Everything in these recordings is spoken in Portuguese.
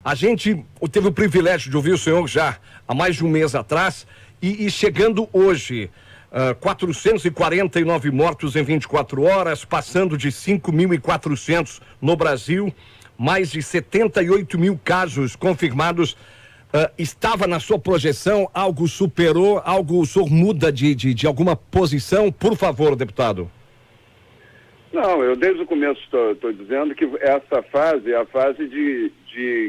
A gente teve o privilégio de ouvir o senhor já há mais de um mês atrás e chegando hoje, 449 mortos em 24 horas, passando de 5.400 no Brasil, mais de 78 mil casos confirmados. Estava na sua projeção, algo superou, algo o senhor muda de alguma posição? Por favor, deputado. Não, eu desde o começo estou dizendo que essa fase é a fase de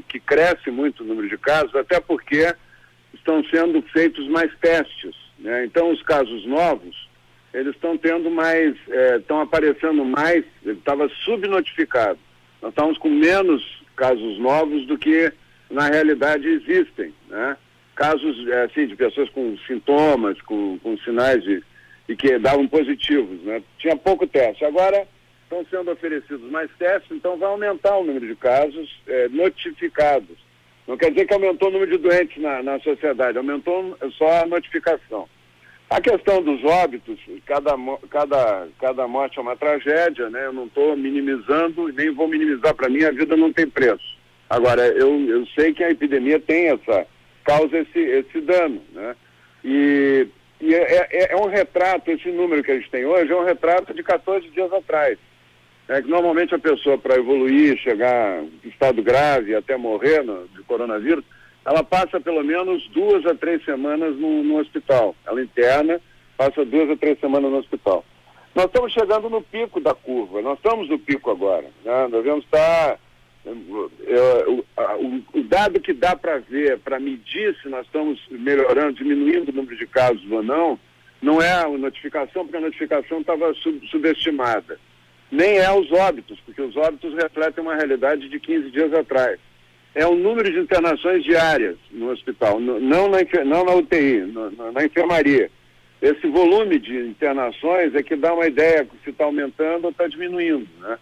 que cresce muito o número de casos, até porque estão sendo feitos mais testes, né? Então os casos novos, eles estão tendo mais, estão aparecendo mais, estava subnotificado. Nós estamos com menos casos novos do que na realidade existem, né? Casos assim, de pessoas com sintomas, com sinais e que davam positivos, né? Tinha pouco teste. Agora estão sendo oferecidos mais testes, então vai aumentar o número de casos notificados. Não quer dizer que aumentou o número de doentes na sociedade, aumentou só a notificação. A questão dos óbitos, cada morte é uma tragédia, né? Eu não estou minimizando e nem vou minimizar. Para mim a vida não tem preço. Agora, eu sei que a epidemia causa esse dano, né? E é um retrato, esse número que a gente tem hoje é um retrato de 14 dias atrás. Que normalmente a pessoa, para evoluir, chegar em estado grave, até morrer de coronavírus, ela passa pelo menos 2 a 3 semanas no hospital. Ela interna, passa 2 a 3 semanas no hospital. Nós estamos chegando no pico da curva, nós estamos no pico agora, né? Nós devemos estar... O dado que dá para ver, para medir se nós estamos melhorando, diminuindo o número de casos ou não é a notificação, porque a notificação estava subestimada. Nem é os óbitos, porque os óbitos refletem uma realidade de 15 dias atrás. É o número de internações diárias no hospital, não na UTI, na enfermaria. Esse volume de internações é que dá uma ideia se está aumentando ou está diminuindo, né?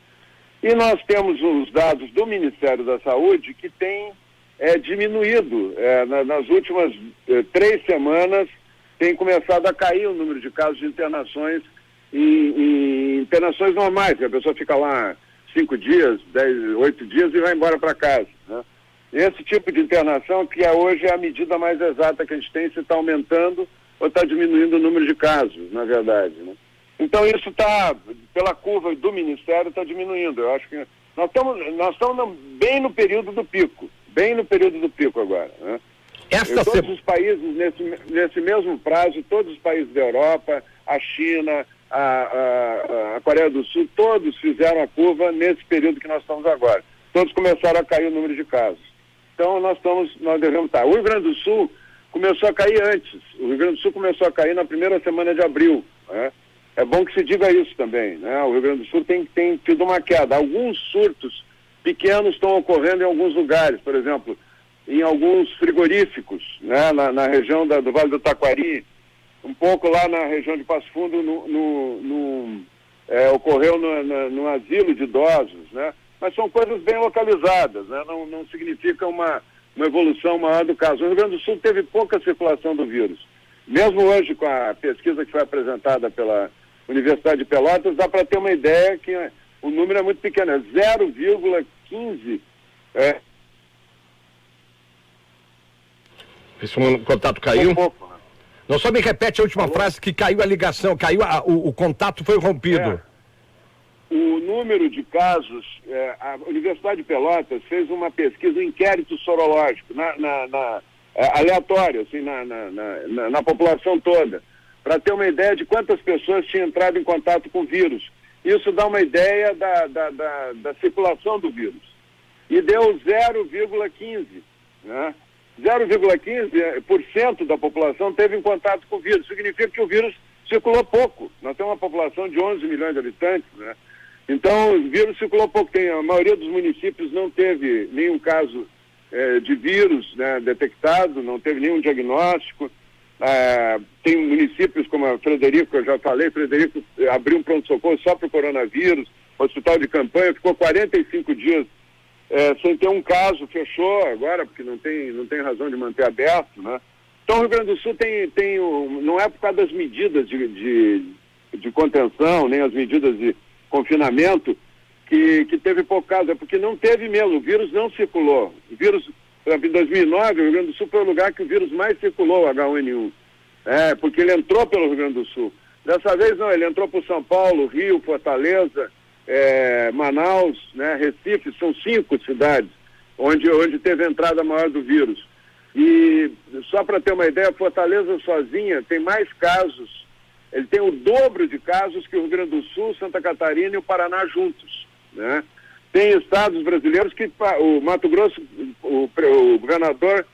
E nós temos os dados do Ministério da Saúde que tem diminuído. Nas últimas 3 semanas tem começado a cair o número de casos de internações em internações normais, que a pessoa fica lá 5 dias, 8 dias e vai embora para casa, né? Esse tipo de internação que hoje é a medida mais exata que a gente tem, se está aumentando ou está diminuindo o número de casos, na verdade, né? Então isso está, pela curva do Ministério, está diminuindo. Eu acho que nós estamos bem no período do pico agora, né? Todos os países, nesse mesmo prazo, todos os países da Europa, a China, a Coreia do Sul, todos fizeram a curva nesse período que nós estamos agora. Todos começaram a cair o número de casos. Então nós devemos estar. O Rio Grande do Sul começou a cair antes. O Rio Grande do Sul começou a cair na primeira semana de abril, né? É bom que se diga isso também, né? O Rio Grande do Sul tem tido uma queda. Alguns surtos pequenos estão ocorrendo em alguns lugares, por exemplo, em alguns frigoríficos, né? Na região do Vale do Taquari, um pouco lá na região de Passo Fundo, ocorreu no asilo de idosos, né? Mas são coisas bem localizadas, né? Não significa uma evolução maior do caso. O Rio Grande do Sul teve pouca circulação do vírus. Mesmo hoje, com a pesquisa que foi apresentada pela Universidade de Pelotas, dá para ter uma ideia que o número é muito pequeno, é 0,15. Esse contato caiu? Pouco, né? Não, só me repete a última frase, que caiu a ligação, o contato foi rompido. O número de casos, a Universidade de Pelotas fez uma pesquisa, um inquérito sorológico, aleatório, assim, na população toda, para ter uma ideia de quantas pessoas tinham entrado em contato com o vírus. Isso dá uma ideia da circulação do vírus. E deu 0,15, né? 0,15% da população teve em contato com o vírus. Significa que o vírus circulou pouco. Nós temos uma população de 11 milhões de habitantes, né? Então, o vírus circulou pouco. A maioria dos municípios não teve nenhum caso de vírus, né, detectado, não teve nenhum diagnóstico. Tem municípios como Frederico, eu já falei, Frederico abriu um pronto-socorro só para o coronavírus, o hospital de campanha ficou 45 dias sem ter um caso, fechou agora, porque não tem razão de manter aberto, né? Então o Rio Grande do Sul não é por causa das medidas de contenção, nem as medidas de confinamento, que teve pouco caso, é porque não teve mesmo, o vírus não circulou. O vírus Por exemplo, em 2009, o Rio Grande do Sul foi o lugar que o vírus mais circulou, o H1N1. Porque ele entrou pelo Rio Grande do Sul. Dessa vez não, ele entrou por São Paulo, Rio, Fortaleza, Manaus, né, Recife, são 5 cidades onde teve a entrada maior do vírus. E só para ter uma ideia, Fortaleza sozinha tem mais casos, ele tem o dobro de casos que o Rio Grande do Sul, Santa Catarina e o Paraná juntos, né? Tem estados brasileiros que o Mato Grosso, o governador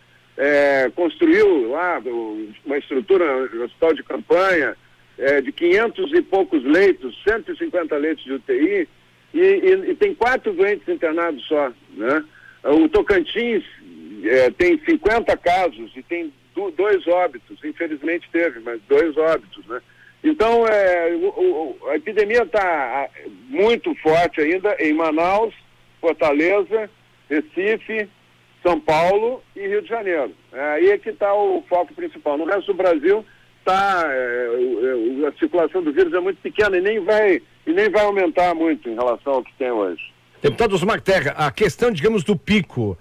construiu lá uma estrutura, um hospital de campanha, de 500 e poucos leitos, 150 leitos de UTI, e tem 4 doentes internados só, né? O Tocantins tem 50 casos e tem 2 óbitos, infelizmente teve, mas 2 óbitos, né? Então, a epidemia está muito forte ainda em Manaus, Fortaleza, Recife, São Paulo e Rio de Janeiro. Aí é que está o foco principal. No resto do Brasil, a circulação do vírus é muito pequena e nem vai aumentar muito em relação ao que tem hoje. Deputado Osmar Terra, a questão, digamos, do pico,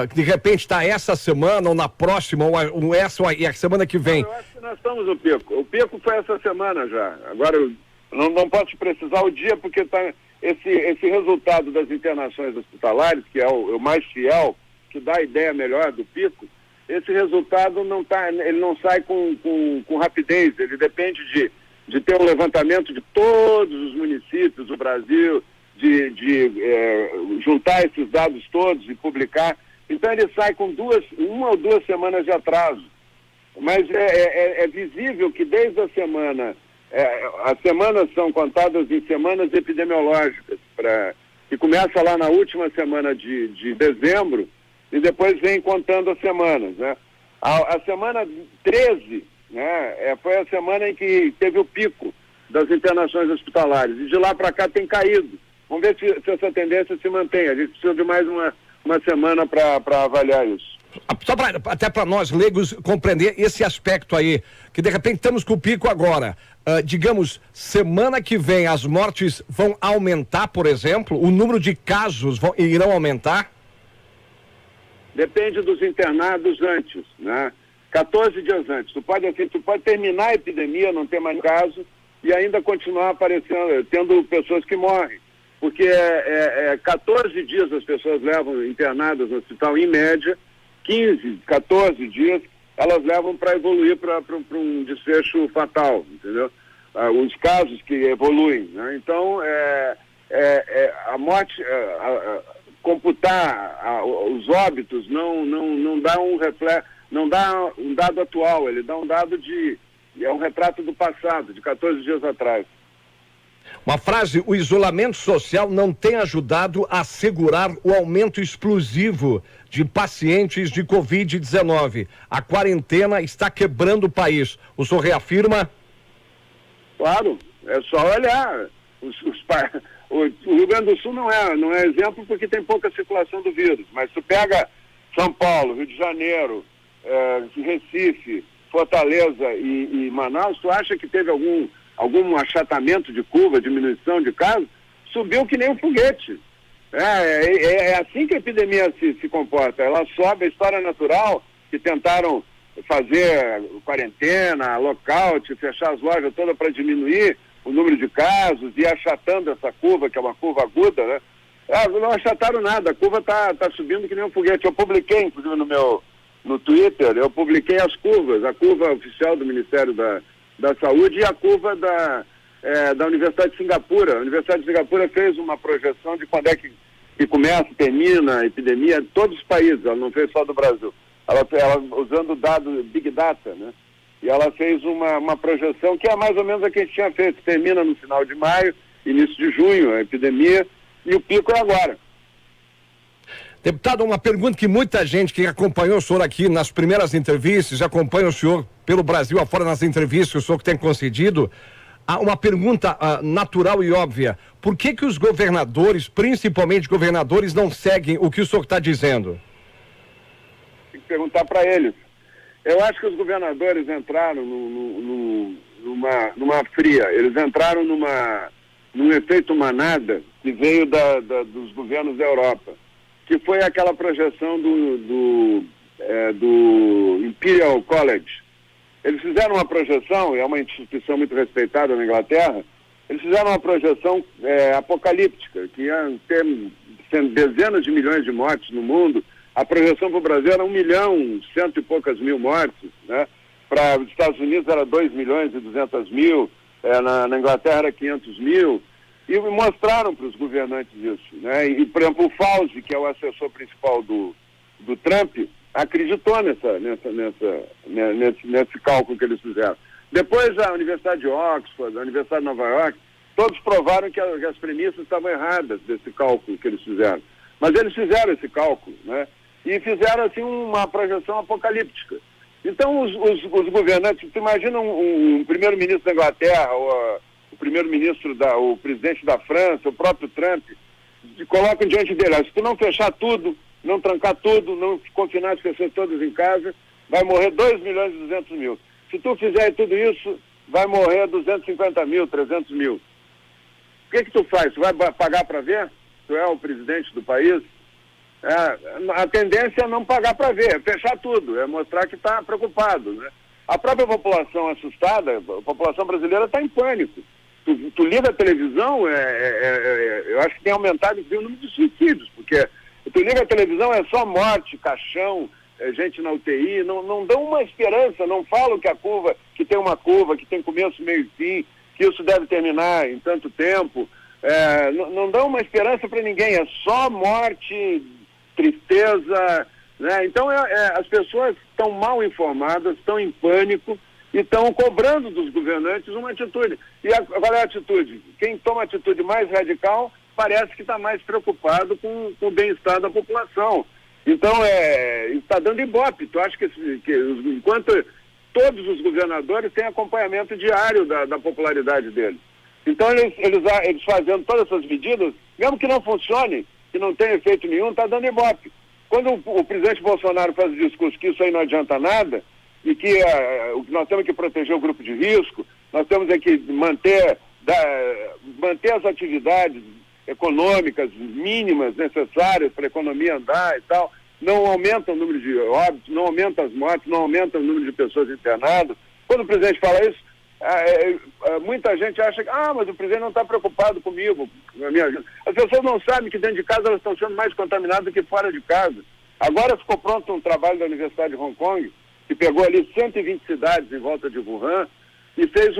que de repente está essa semana ou na próxima, ou essa ou a semana que vem. Eu acho que nós estamos no pico. O pico foi essa semana já. Agora, eu não posso precisar o dia, porque está esse resultado das internações hospitalares, que é o mais fiel, que dá a ideia melhor do pico. Esse resultado ele não sai com rapidez, ele depende de ter um levantamento de todos os municípios do Brasil, de juntar esses dados todos e publicar. Então ele sai com 1 ou 2 semanas de atraso. Mas é visível que desde a semana, as semanas são contadas em semanas epidemiológicas, que começa lá na última semana de dezembro, e depois vem contando as semanas, né? A semana 13, né, foi a semana em que teve o pico das internações hospitalares, e de lá para cá tem caído. Vamos ver se essa tendência se mantém. A gente precisa de mais uma semana para avaliar isso. Só até para nós leigos compreender esse aspecto aí, que de repente estamos com o pico agora. Digamos, semana que vem as mortes vão aumentar, por exemplo? O número de casos irão aumentar? Depende dos internados antes, né? 14 dias antes. Tu pode terminar a epidemia, não ter mais caso, e ainda continuar aparecendo, tendo pessoas que morrem. Porque 14 dias as pessoas levam internadas no hospital, em média, 15, 14 dias, elas levam para evoluir para um desfecho fatal, entendeu? Os casos que evoluem, né? Então, a morte... computar os óbitos não dá não dá um dado atual, ele dá um dado é um retrato do passado, de 14 dias atrás. Uma frase: o isolamento social não tem ajudado a segurar o aumento explosivo de pacientes de Covid-19. A quarentena está quebrando o país. O senhor reafirma? Claro, é só olhar. O Rio Grande do Sul não é exemplo porque tem pouca circulação do vírus, mas tu pega São Paulo, Rio de Janeiro, Recife, Fortaleza e Manaus, tu acha que teve algum achatamento de curva, diminuição de casos? Subiu que nem um foguete. É assim que a epidemia se comporta. Ela sobe, a história natural, que tentaram fazer quarentena, lockout, fechar as lojas todas para diminuir o número de casos e achatando essa curva, que é uma curva aguda, né? Não achataram nada, a curva tá subindo que nem um foguete. Eu publiquei, inclusive, no Twitter, eu publiquei as curvas, a curva oficial do Ministério da Saúde e a curva da Universidade de Singapura. A Universidade de Singapura fez uma projeção de quando é que começa, termina a epidemia de todos os países, ela não fez só do Brasil. Ela usando dados Big Data, né? E ela fez uma projeção que é mais ou menos a que a gente tinha feito. Termina no final de maio, início de junho, a epidemia, e o pico é agora. Deputado, uma pergunta que muita gente que acompanhou o senhor aqui nas primeiras entrevistas, acompanha o senhor pelo Brasil afora nas entrevistas que o senhor tem concedido, uma pergunta natural e óbvia: por que os governadores, principalmente governadores, não seguem o que o senhor está dizendo? Tem que perguntar para eles. Eu acho que os governadores entraram numa fria, eles entraram num efeito manada que veio dos governos da Europa. que foi aquela projeção do Imperial College. Eles fizeram uma projeção, é uma instituição muito respeitada na Inglaterra, eles fizeram uma projeção apocalíptica, que ia ter dezenas de milhões de mortes no mundo. A projeção para o Brasil era 1 milhão, 100 e poucas mil mortes, né? Para os Estados Unidos era 2 milhões e 200 mil, na Inglaterra era 500 mil, e mostraram para os governantes isso, né? E, por exemplo, o Fauci, que é o assessor principal do Trump, acreditou nesse cálculo que eles fizeram. Depois a Universidade de Oxford, a Universidade de Nova York, todos provaram que as premissas estavam erradas desse cálculo que eles fizeram. Mas eles fizeram esse cálculo, né? E fizeram assim uma projeção apocalíptica. Então os governantes, você imagina um primeiro-ministro da Inglaterra, ou o primeiro-ministro, o presidente da França, o próprio Trump, colocam diante dele: se tu não fechar tudo, não trancar tudo, não confinar as pessoas todas em casa, vai morrer 2 milhões e 200 mil. Se tu fizer tudo isso, vai morrer 250 mil, 300 mil. O que tu faz? Tu vai pagar para ver? Tu é o presidente do país? A tendência é não pagar para ver, é fechar tudo, é mostrar que está preocupado, né? A própria população assustada, a população brasileira está em pânico. Tu liga a televisão, eu acho que tem aumentado o número de suicídios, porque tu liga a televisão, é só morte, caixão, gente na UTI, não dão uma esperança, não falam que tem uma curva, que tem começo, meio e fim, que isso deve terminar em tanto tempo. Não dão uma esperança para ninguém, é só morte, tristeza, né? Então as pessoas estão mal informadas, estão em pânico e estão cobrando dos governantes uma atitude. E qual é a atitude? Quem toma a atitude mais radical parece que está mais preocupado com o bem-estar da população. Então está dando ibope. Tu acha que enquanto todos os governadores têm acompanhamento diário da popularidade deles. Então eles fazendo todas essas medidas, mesmo que não funcione, que não tenha efeito nenhum, está dando ibope. Quando o presidente Bolsonaro faz o discurso que isso aí não adianta nada, e que nós temos que proteger o grupo de risco, nós temos que manter as atividades econômicas mínimas necessárias para a economia andar e tal, não aumenta o número de óbitos, não aumenta as mortes, não aumenta o número de pessoas internadas. Quando o presidente fala isso, muita gente acha que, mas o presidente não está preocupado comigo. As pessoas não sabem que dentro de casa elas estão sendo mais contaminadas do que fora de casa. Agora ficou pronto um trabalho da Universidade de Hong Kong, que pegou ali 120 cidades em volta de Wuhan, e fez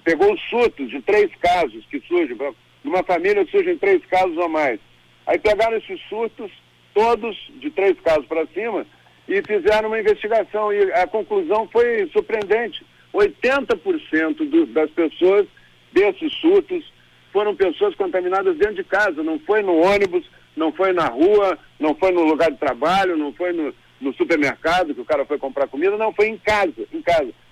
pegou os surtos de 3 casos que surgem, numa família surgem 3 casos ou mais. Aí pegaram esses surtos, todos de 3 casos para cima, e fizeram uma investigação, e a conclusão foi surpreendente. 80% das pessoas desses surtos foram pessoas contaminadas dentro de casa, não foi no ônibus, não foi na rua, não foi no lugar de trabalho, não foi no supermercado que o cara foi comprar comida, não, foi em casa.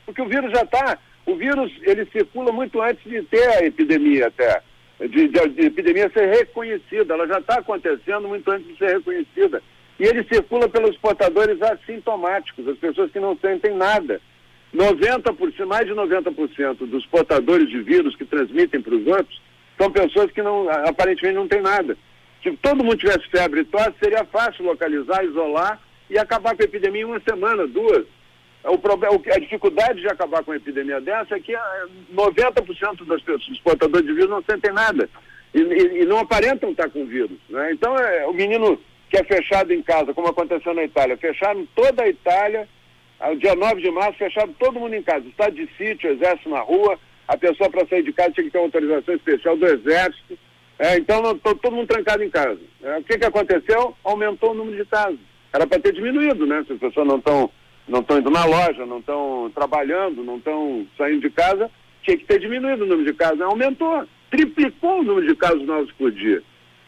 Porque o vírus ele circula muito antes de ter a epidemia até, de epidemia ser reconhecida, ela já está acontecendo muito antes de ser reconhecida. E ele circula pelos portadores assintomáticos, as pessoas que não sentem nada. 90%, mais de 90% dos portadores de vírus que transmitem para os outros são pessoas que aparentemente não têm nada. Se todo mundo tivesse febre e tosse, seria fácil localizar, isolar e acabar com a epidemia em 1 semana, 2. A dificuldade de acabar com a epidemia dessa é que 90% das pessoas, dos portadores de vírus, não sentem nada e não aparentam estar com vírus, né? Então, o menino que é fechado em casa, como aconteceu na Itália, fecharam toda a Itália. Dia 9 de março, fecharam todo mundo em casa. Estado de sítio, exército na rua, a pessoa para sair de casa tinha que ter uma autorização especial do exército. Então, todo mundo trancado em casa. O que aconteceu? Aumentou o número de casos. Era para ter diminuído, né? Se as pessoas não estão indo na loja, não estão trabalhando, não estão saindo de casa, tinha que ter diminuído o número de casos. Aumentou, triplicou o número de casos novos por dia.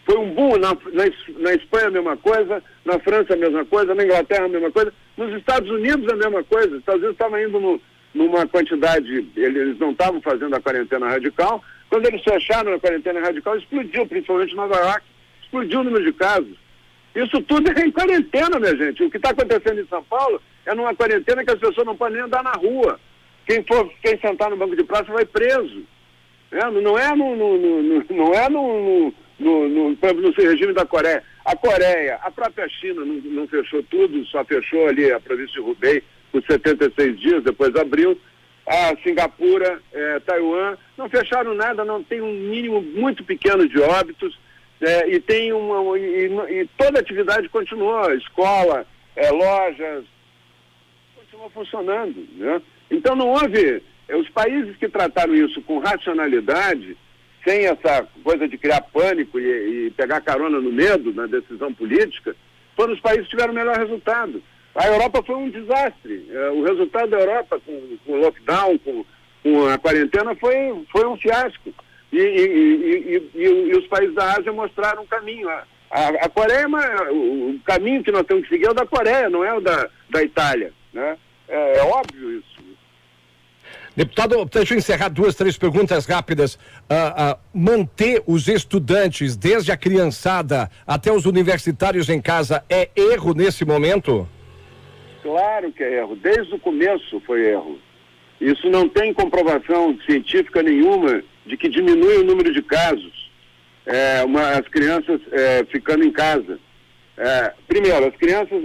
Foi um boom. Na Espanha a mesma coisa, na França a mesma coisa, na Inglaterra a mesma coisa, nos Estados Unidos a mesma coisa. Os Estados Unidos estavam indo numa quantidade, eles não estavam fazendo a quarentena radical. Quando eles fecharam a quarentena radical, explodiu, principalmente em Nova York, explodiu o número de casos. Isso tudo é em quarentena, minha gente. O que está acontecendo em São Paulo é numa quarentena que as pessoas não podem nem andar na rua. Quem sentar no banco de praça vai preso. Não é por exemplo, no regime da Coreia. A Coreia, a própria China não fechou tudo, só fechou ali a província de Hubei por 76 dias, depois abriu. A Singapura, Taiwan, não fecharam nada, não tem um mínimo muito pequeno de óbitos, e tem e toda a atividade continuou, escola, lojas, continuou funcionando, né? Então não houve, os países que trataram isso com racionalidade, sem essa coisa de criar pânico e pegar carona no medo, na decisão política, foram os países que tiveram o melhor resultado. A Europa foi um desastre. O resultado da Europa com o lockdown, com a quarentena, foi um fiasco. E os países da Ásia mostraram um caminho. A Coreia, o caminho que nós temos que seguir é o da Coreia, não é o da Itália, né? É óbvio isso. Deputado, deixa eu encerrar 2, 3 perguntas rápidas. Manter os estudantes, desde a criançada até os universitários em casa, é erro nesse momento? Claro que é erro. Desde o começo foi erro. Isso não tem comprovação científica nenhuma de que diminui o número de casos. As crianças ficando em casa. Primeiro, as crianças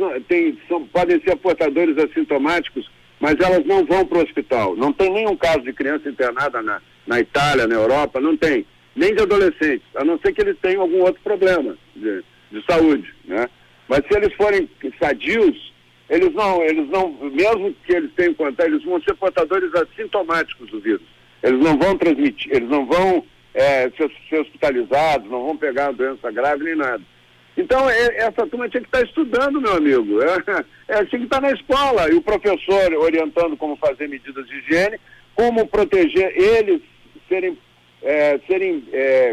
podem ser portadores assintomáticos, mas elas não vão para o hospital. Não tem nenhum caso de criança internada na Itália, na Europa, não tem. Nem de adolescentes, a não ser que eles tenham algum outro problema de saúde, né? Mas se eles forem sadios, eles não, mesmo que eles tenham contato, eles vão ser portadores assintomáticos do vírus. Eles não vão transmitir, eles não vão ser hospitalizados, não vão pegar uma doença grave nem nada. Então, essa turma tinha que estar estudando, meu amigo. Tinha que estar na escola. E o professor orientando como fazer medidas de higiene, como proteger eles, serem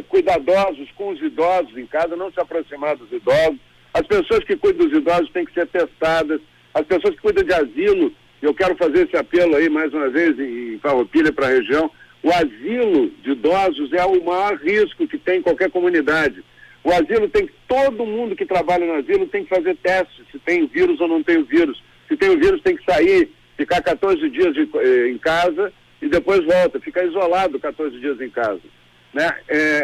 cuidadosos com os idosos em casa, não se aproximar dos idosos. As pessoas que cuidam dos idosos têm que ser testadas. As pessoas que cuidam de asilo, eu quero fazer esse apelo aí, mais uma vez, em Farroupilha para a região. O asilo de idosos é o maior risco que tem em qualquer comunidade. O asilo todo mundo que trabalha no asilo tem que fazer testes, se tem vírus ou não tem o vírus. Se tem o vírus tem que sair, ficar 14 dias em casa e depois volta, ficar isolado 14 dias em casa, né?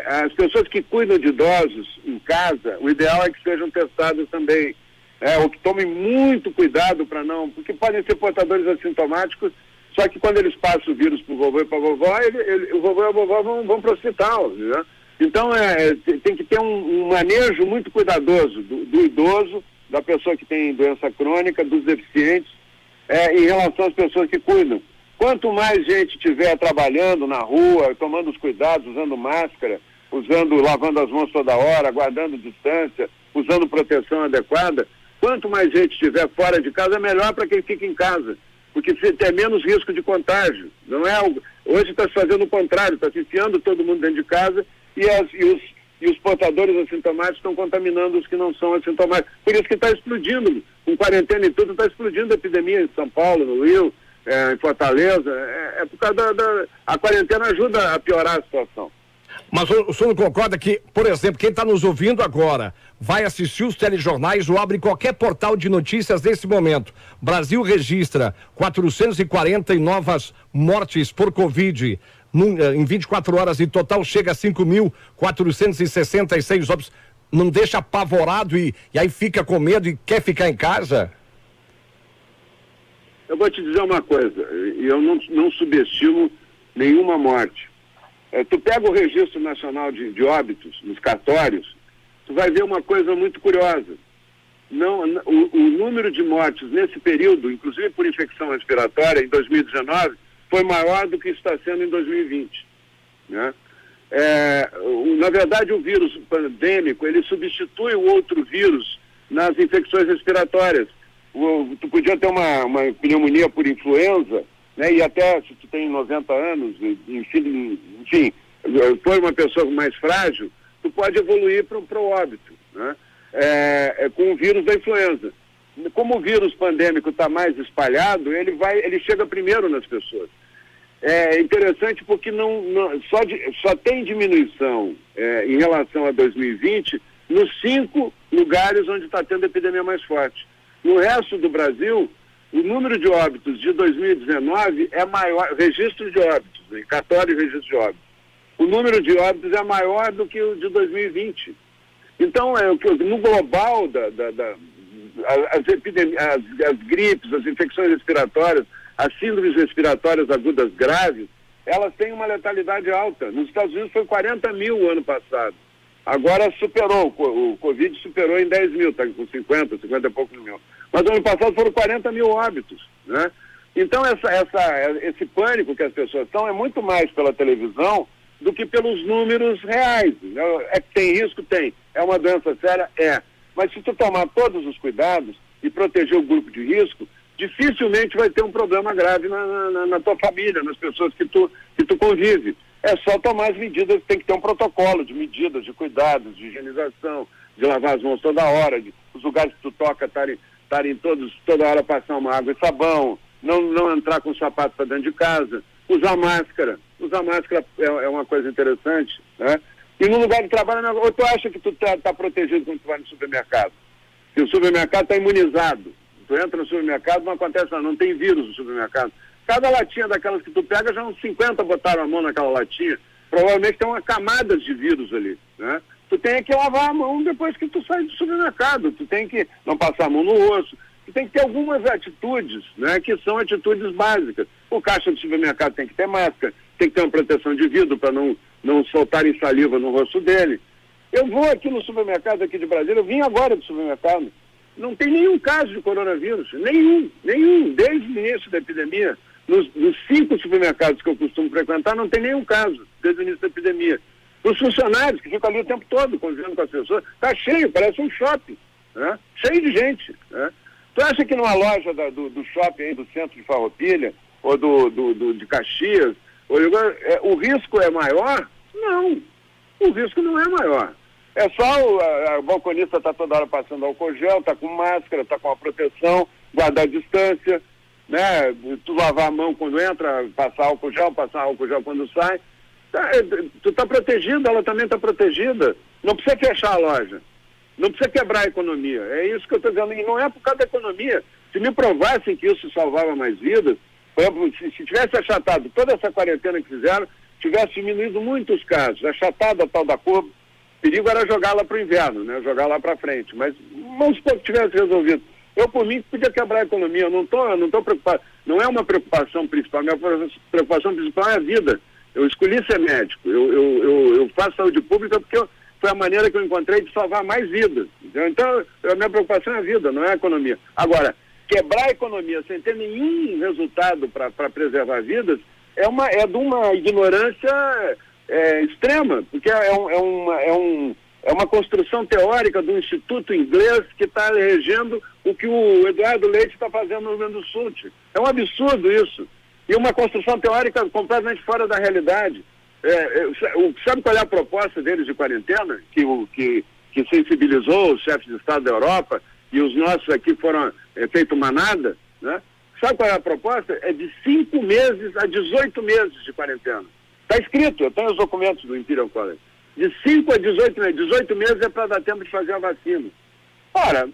As pessoas que cuidam de idosos em casa, o ideal é que sejam testadas também, ou que tomem muito cuidado porque podem ser portadores assintomáticos, só que quando eles passam o vírus para o vovô e para a vovó, o vovô e a vovó vão para o hospital, né? Então, tem que ter um manejo muito cuidadoso do idoso, da pessoa que tem doença crônica, dos deficientes, em relação às pessoas que cuidam. Quanto mais gente estiver trabalhando na rua, tomando os cuidados, usando máscara, lavando as mãos toda hora, guardando distância, usando proteção adequada, quanto mais gente estiver fora de casa, é melhor para quem fica em casa, porque tem menos risco de contágio. Hoje está se fazendo o contrário, está se enfiando todo mundo dentro de casa e os portadores assintomáticos estão contaminando os que não são assintomáticos. Por isso que está explodindo, com quarentena e tudo, está explodindo a epidemia em São Paulo, no Rio, em Fortaleza. Por causa a quarentena ajuda a piorar a situação. Mas o senhor não concorda que, por exemplo, quem está nos ouvindo agora vai assistir os telejornais ou abre qualquer portal de notícias nesse momento. Brasil registra 440 novas mortes por Covid em 24 horas, em total chega a 5.466 óbitos. Não deixa apavorado e aí fica com medo e quer ficar em casa? Eu vou te dizer uma coisa, eu não subestimo nenhuma morte. Tu pega o Registro Nacional de Óbitos nos cartórios, tu vai ver uma coisa muito curiosa. O número de mortes nesse período, inclusive por infecção respiratória, em 2019, foi maior do que está sendo em 2020. Né? Na verdade, o vírus pandêmico, ele substitui o outro vírus nas infecções respiratórias. Tu podia ter uma pneumonia por influenza, né? E até se tu tem 90 anos, enfim, for uma pessoa mais frágil, tu pode evoluir para o óbito, né? Com o vírus da influenza. Como o vírus pandêmico está mais espalhado, ele chega primeiro nas pessoas. É interessante porque só tem diminuição em relação a 2020 nos 5 lugares onde está tendo a epidemia mais forte. No resto do Brasil, o número de óbitos de 2019 é maior, registro de óbitos, cartório e registro de óbitos, o número de óbitos é maior do que o de 2020. Então, no global, as gripes, as infecções respiratórias, as síndromes respiratórias agudas graves, elas têm uma letalidade alta. Nos Estados Unidos foi 40 mil o ano passado. Agora superou, o Covid superou em 10 mil, está com 50 e poucos mil. Mas no ano passado foram 40 mil óbitos, né? Então esse pânico que as pessoas estão é muito mais pela televisão do que pelos números reais. É que tem risco? Tem. É uma doença séria? É. Mas se tu tomar todos os cuidados e proteger o grupo de risco, dificilmente vai ter um problema grave na tua família, nas pessoas que tu convive. É só tomar as medidas, tem que ter um protocolo de medidas, de cuidados, de higienização, de lavar as mãos toda hora, os lugares que tu toca estarem toda hora passar uma água e sabão, não entrar com sapato para dentro de casa, usar máscara. Usar máscara é uma coisa interessante, né? E no lugar de trabalho, ou tu acha que tu tá protegido quando tu vai no supermercado? Se o supermercado está imunizado, tu entra no supermercado, não acontece nada, não tem vírus no supermercado. Cada latinha daquelas que tu pega, já uns 50 botaram a mão naquela latinha. Provavelmente tem uma camadas de vírus ali, né? Tu tem que lavar a mão depois que tu sai do supermercado. Tu tem que não passar a mão no rosto. Tu tem que ter algumas atitudes, né? Que são atitudes básicas. O caixa do supermercado tem que ter máscara, tem que ter uma proteção de vidro para não soltarem saliva no rosto dele. Eu vou aqui no supermercado aqui de Brasília, eu vim agora do supermercado. Não tem nenhum caso de coronavírus. Nenhum. Desde o início da epidemia. Nos 5 supermercados que eu costumo frequentar, não tem nenhum caso, desde o início da epidemia. Os funcionários que ficam ali o tempo todo convivendo com as pessoas, está cheio, parece um shopping, né? Cheio de gente, né? Tu acha que numa loja do shopping aí, do centro de Farroupilha, ou de Caxias, o risco é maior? Não, o risco não é maior. É só a balconista está toda hora passando álcool gel, está com máscara, está com a proteção, guardar a distância, né? Tu lavar a mão quando entra, passar álcool gel quando sai. Tu está protegido, ela também está protegida. Não precisa fechar a loja. Não precisa quebrar a economia. É isso que eu estou dizendo. E não é por causa da economia. Se me provassem que isso salvava mais vidas, por exemplo, se tivesse achatado toda essa quarentena que fizeram, tivesse diminuído muitos casos, achatado a tal da curva, o perigo era jogá-la para o inverno, né? Jogar lá para frente. Mas vamos supor que tivesse resolvido. Eu, por mim, podia quebrar a economia. Eu não estou preocupado. Não é uma preocupação principal. Minha preocupação principal é a vida. Eu escolhi ser médico. Eu faço saúde pública porque foi a maneira que eu encontrei de salvar mais vidas. Entendeu? Então, a minha preocupação é a vida, não é a economia. Agora, quebrar a economia sem ter nenhum resultado para preservar vidas é de uma ignorância extrema, porque é uma construção teórica do Instituto Inglês que está regendo o que o Eduardo Leite está fazendo no Rio Grande do Sul. É um absurdo isso. E uma construção teórica completamente fora da realidade. Sabe qual é a proposta deles de quarentena? Que sensibilizou os chefes de Estado da Europa e os nossos aqui foram feito manada, né? Sabe qual é a proposta? É de 5 meses a 18 meses de quarentena. Está escrito, eu tenho os documentos do Imperial College. De 5 a 18 meses. 18 meses é para dar tempo de fazer a vacina. Ora,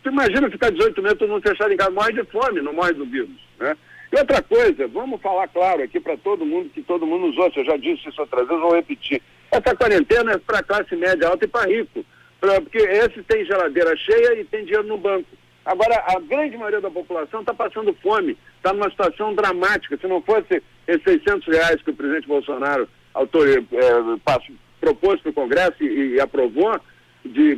tu imagina ficar 18 meses todo mundo fechado em casa, morre de fome, não morre do vírus, né? E outra coisa, vamos falar claro aqui para todo mundo, que todo mundo nos ouça, eu já disse isso outras vezes, vou repetir. Essa quarentena é para classe média alta e para rico, porque esse tem geladeira cheia e tem dinheiro no banco. Agora, a grande maioria da população está passando fome, está numa situação dramática. Se não fosse esses R$600 que o presidente Bolsonaro propôs para o Congresso e aprovou,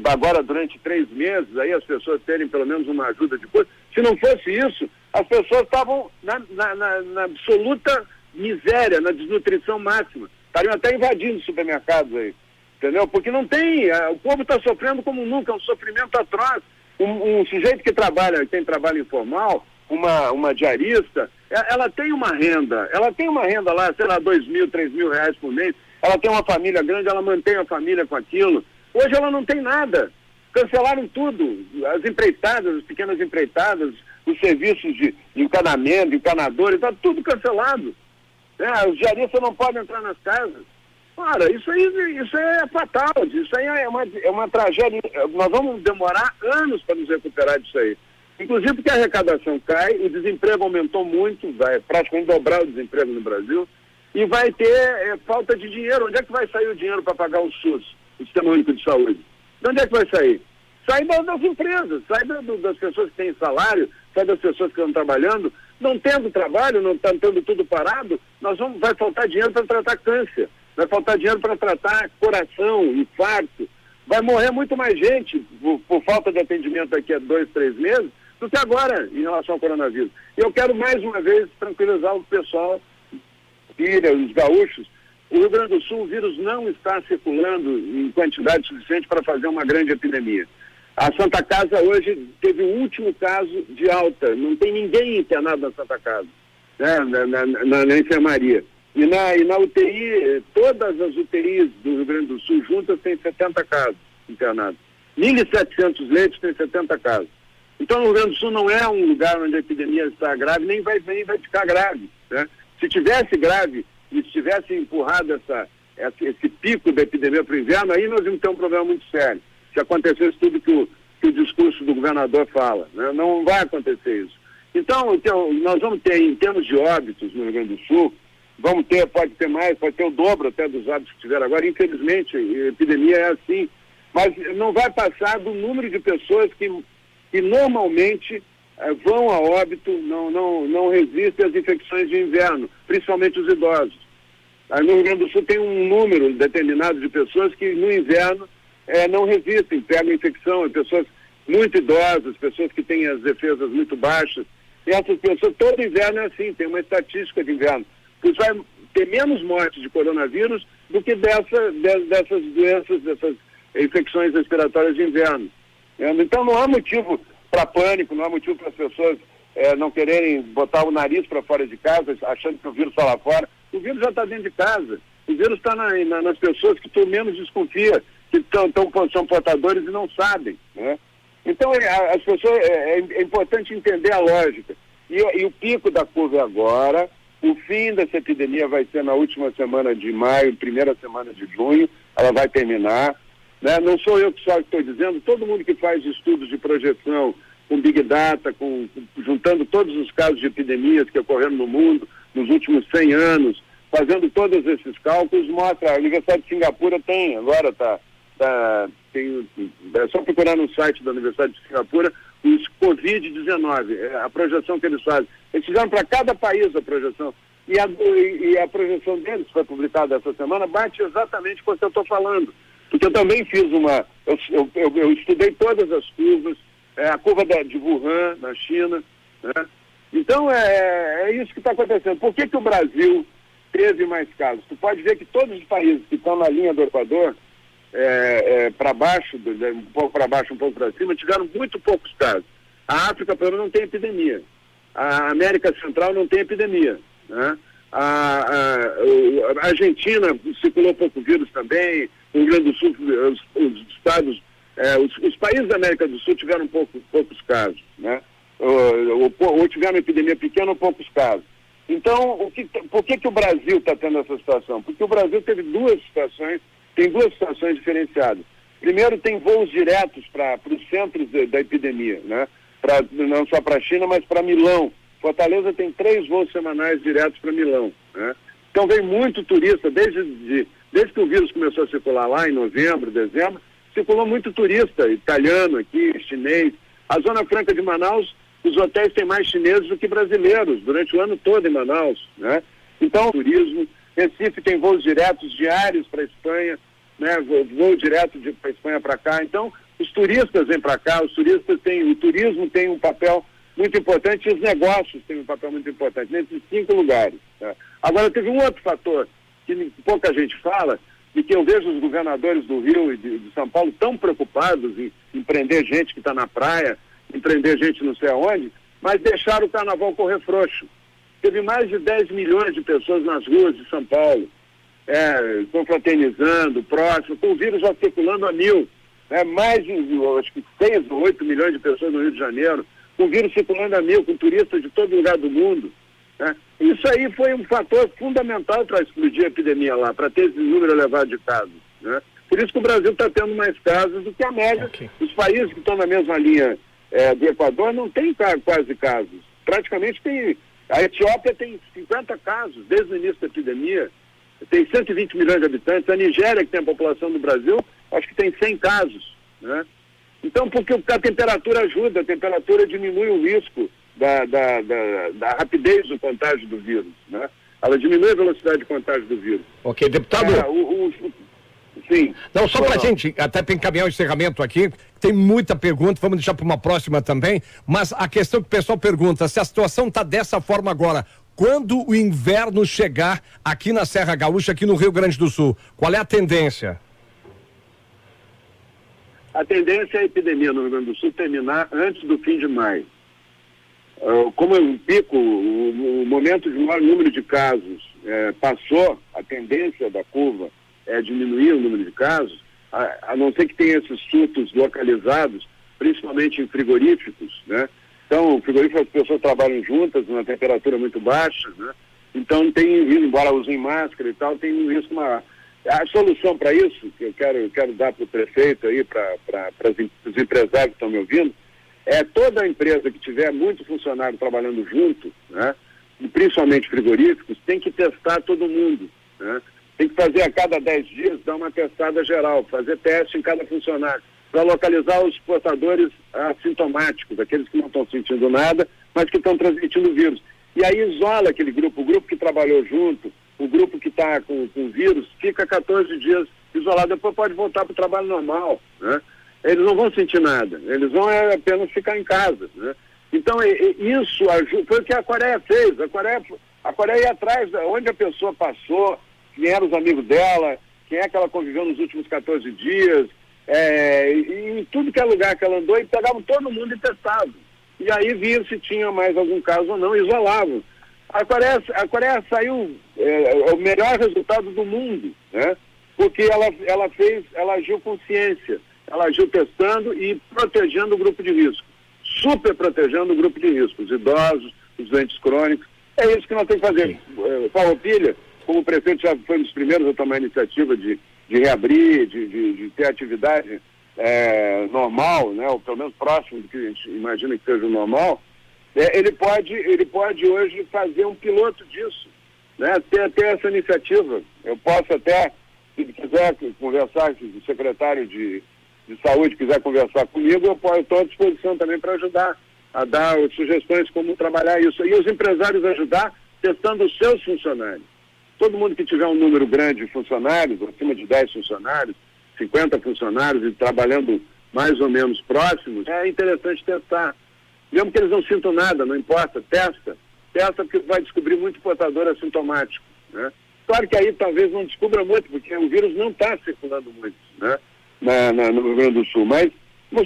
agora durante 3 meses, aí as pessoas terem pelo menos uma ajuda de custo. Se não fosse isso, as pessoas estavam na absoluta miséria, na desnutrição máxima. Estariam até invadindo supermercados aí, entendeu? Porque não tem, o povo está sofrendo como nunca, é um sofrimento atroz. Um sujeito que tem trabalho informal, uma diarista, ela tem uma renda lá, sei lá, 2 mil, 3 mil reais por mês, ela tem uma família grande, ela mantém a família com aquilo. Hoje ela não tem nada. Cancelaram tudo. As empreitadas, as pequenas empreitadas, os serviços de encanamento, encanadores, está tudo cancelado. Os diaristas não podem entrar nas casas. Ora, isso é fatal, isso aí é uma tragédia. Nós vamos demorar anos para nos recuperar disso aí. Inclusive porque a arrecadação cai, o desemprego aumentou muito, vai praticamente dobrar o desemprego no Brasil. e vai ter falta de dinheiro. Onde é que vai sair o dinheiro para pagar o SUS, o Sistema Único de Saúde? De onde é que vai sair? Sai das empresas, sai das pessoas que têm salário, sai das pessoas que estão trabalhando. Não tendo trabalho, não está tendo tudo parado, vai faltar dinheiro para tratar câncer, vai faltar dinheiro para tratar coração, infarto. Vai morrer muito mais gente por falta de atendimento daqui a 2, 3 meses do que agora em relação ao coronavírus. E eu quero mais uma vez tranquilizar o pessoal, os gaúchos. O Rio Grande do Sul, o vírus não está circulando em quantidade suficiente para fazer uma grande epidemia. A Santa Casa hoje teve o último caso de alta, não tem ninguém internado na Santa Casa, né, na enfermaria. E na UTI, todas as UTIs do Rio Grande do Sul juntas têm 70 casos internados. 1.700 leitos têm 70 casos. Então o Rio Grande do Sul não é um lugar onde a epidemia está grave, nem vai ficar grave, né? Se tivesse grave e se tivesse empurrado esse pico da epidemia para o inverno, aí nós íamos ter um problema muito sério. Se acontecesse tudo que o discurso do governador fala, né? Não vai acontecer isso. Então, nós vamos ter, em termos de óbitos no Rio Grande do Sul, pode ter mais, pode ter o dobro até dos óbitos que tiveram agora. Infelizmente, a epidemia é assim, mas não vai passar do número de pessoas que normalmente vão a óbito, não resistem às infecções de inverno, principalmente os idosos. No Rio Grande do Sul tem um número determinado de pessoas que no inverno não resistem, pegam infecção, pessoas muito idosas, pessoas que têm as defesas muito baixas. E essas pessoas, todo inverno é assim, tem uma estatística de inverno. Pois vai ter menos mortes de coronavírus do que dessas doenças, dessas infecções respiratórias de inverno. Então não há motivo para pânico, não há motivo para as pessoas não quererem botar o nariz para fora de casa, achando que o vírus está lá fora. O vírus já está dentro de casa. O vírus está nas pessoas que tu menos desconfia, que são portadores e não sabem, né? Então as pessoas, é importante entender a lógica. E o pico da curva é agora, o fim dessa epidemia vai ser na última semana de maio, primeira semana de junho, ela vai terminar, né? Não sou eu que só estou dizendo, todo mundo que faz estudos de projeção com Big Data, juntando todos os casos de epidemias que ocorreram no mundo nos últimos 100 anos, fazendo todos esses cálculos, mostra, a Universidade de Singapura tem, agora é só procurar no site da Universidade de Singapura, os Covid-19, a projeção que eles fazem. Eles fizeram para cada país a projeção. E a projeção deles, que foi publicada essa semana, bate exatamente com o que eu estou falando. Porque eu também fiz eu estudei todas as curvas, a curva de Wuhan, na China, né? Então, é isso que está acontecendo. Por que o Brasil teve mais casos? Tu pode ver que todos os países que estão na linha do Equador, para baixo, um pouco para baixo, um pouco para cima, tiveram muito poucos casos. A África, pelo menos, não tem epidemia. A América Central não tem epidemia, né? A Argentina circulou pouco vírus também, o Rio Grande do Sul, os estados, os países da América do Sul tiveram poucos casos, né? Ou tiveram epidemia pequena ou poucos casos. Então, por que o Brasil está tendo essa situação? Porque o Brasil teve tem duas situações diferenciadas. Primeiro, tem voos diretos para os centros da epidemia, né? Não só para a China, mas para Milão. Fortaleza tem 3 voos semanais diretos para Milão, né? Então vem muito turista, desde que o vírus começou a circular lá em novembro, dezembro, circulou muito turista, italiano aqui, chinês. A Zona Franca de Manaus, os hotéis têm mais chineses do que brasileiros, durante o ano todo em Manaus, né? Então, turismo. Recife tem voos diretos diários para a Espanha, né? Voo direto para a Espanha para cá. Então, os turistas vêm para cá, o turismo tem um papel muito importante e os negócios têm um papel muito importante nesses 5 lugares, né? Agora, teve um outro fator que pouca gente fala, e que eu vejo os governadores do Rio e de São Paulo tão preocupados em prender gente que está na praia, em prender gente não sei aonde, mas deixaram o carnaval correr frouxo. Teve mais de 10 milhões de pessoas nas ruas de São Paulo, confraternizando, próximo, com o vírus já circulando a 1000, mais de, acho que 6 ou 8 milhões de pessoas no Rio de Janeiro, com o vírus circulando a 1000, com turistas de todo lugar do mundo, né? Isso aí foi um fator fundamental para explodir a epidemia lá, para ter esse número elevado de casos, né? Por isso que o Brasil está tendo mais casos do que a média. Okay. Os países que estão na mesma linha do Equador não tem quase casos. Praticamente tem A Etiópia tem 50 casos desde o início da epidemia, tem 120 milhões de habitantes. A Nigéria, que tem a população do Brasil, acho que tem 100 casos, né? Então, porque a temperatura ajuda, a temperatura diminui o risco da rapidez do contágio do vírus, né? Ela diminui a velocidade de contágio do vírus. Ok, deputado... Sim. Não, só para a gente, até para encaminhar o encerramento aqui, tem muita pergunta, vamos deixar para uma próxima também, mas a questão que o pessoal pergunta, se a situação está dessa forma agora, quando o inverno chegar aqui na Serra Gaúcha, aqui no Rio Grande do Sul, qual é a tendência? A tendência é a epidemia no Rio Grande do Sul terminar antes do fim de maio. Como é um pico, o momento de maior número de casos passou, a tendência da curva é diminuir o número de casos, a não ser que tenha esses surtos localizados, principalmente em frigoríficos, né? Então, frigoríficos, as pessoas trabalham juntas, numa temperatura muito baixa, né? Então, embora usem máscara e tal, tem um risco maior. A solução para isso, que eu quero dar para o prefeito aí, para os empresários que estão me ouvindo, é toda empresa que tiver muito funcionário trabalhando junto, né? E principalmente frigoríficos, tem que testar todo mundo, né? Tem que fazer a cada 10 dias, dar uma testada geral, fazer teste em cada funcionário, para localizar os portadores assintomáticos, aqueles que não estão sentindo nada, mas que estão transmitindo o vírus. E aí isola aquele grupo, o grupo que trabalhou junto, o grupo que está com o vírus, fica 14 dias isolado, depois pode voltar para o trabalho normal, né? Eles não vão sentir nada, eles vão apenas ficar em casa, né? Então, isso ajuda, foi o que a Coreia fez. A Coreia ia atrás de onde a pessoa passou, quem eram os amigos dela, quem é que ela conviveu nos últimos 14 dias, e em tudo que é lugar que ela andou, e pegavam todo mundo e testavam. E aí viam se tinha mais algum caso ou não, e isolavam. A Coreia saiu o melhor resultado do mundo, né? Porque ela agiu com ciência, ela agiu testando e protegendo o grupo de risco, super protegendo o grupo de risco, os idosos, os doentes crônicos. É isso que nós temos que fazer. Farroupilha, como o prefeito já foi um dos primeiros a tomar a iniciativa de reabrir, de ter atividade normal, né, ou pelo menos próximo do que a gente imagina que seja o normal, ele pode hoje fazer um piloto disso, né, ter essa iniciativa. Eu posso até, se quiser conversar, se o secretário de Saúde quiser conversar comigo, eu estou à disposição também para ajudar, a dar sugestões como trabalhar isso. E os empresários ajudar testando os seus funcionários. Todo mundo que tiver um número grande de funcionários, acima de 10 funcionários, 50 funcionários e trabalhando mais ou menos próximos, é interessante testar. Mesmo que eles não sintam nada, não importa, testa porque vai descobrir muito portador assintomático, né? Claro que aí talvez não descubra muito, porque o vírus não está circulando muito, né, no Rio Grande do Sul, mas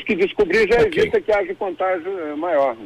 que descobrir já evita que haja contágio maior.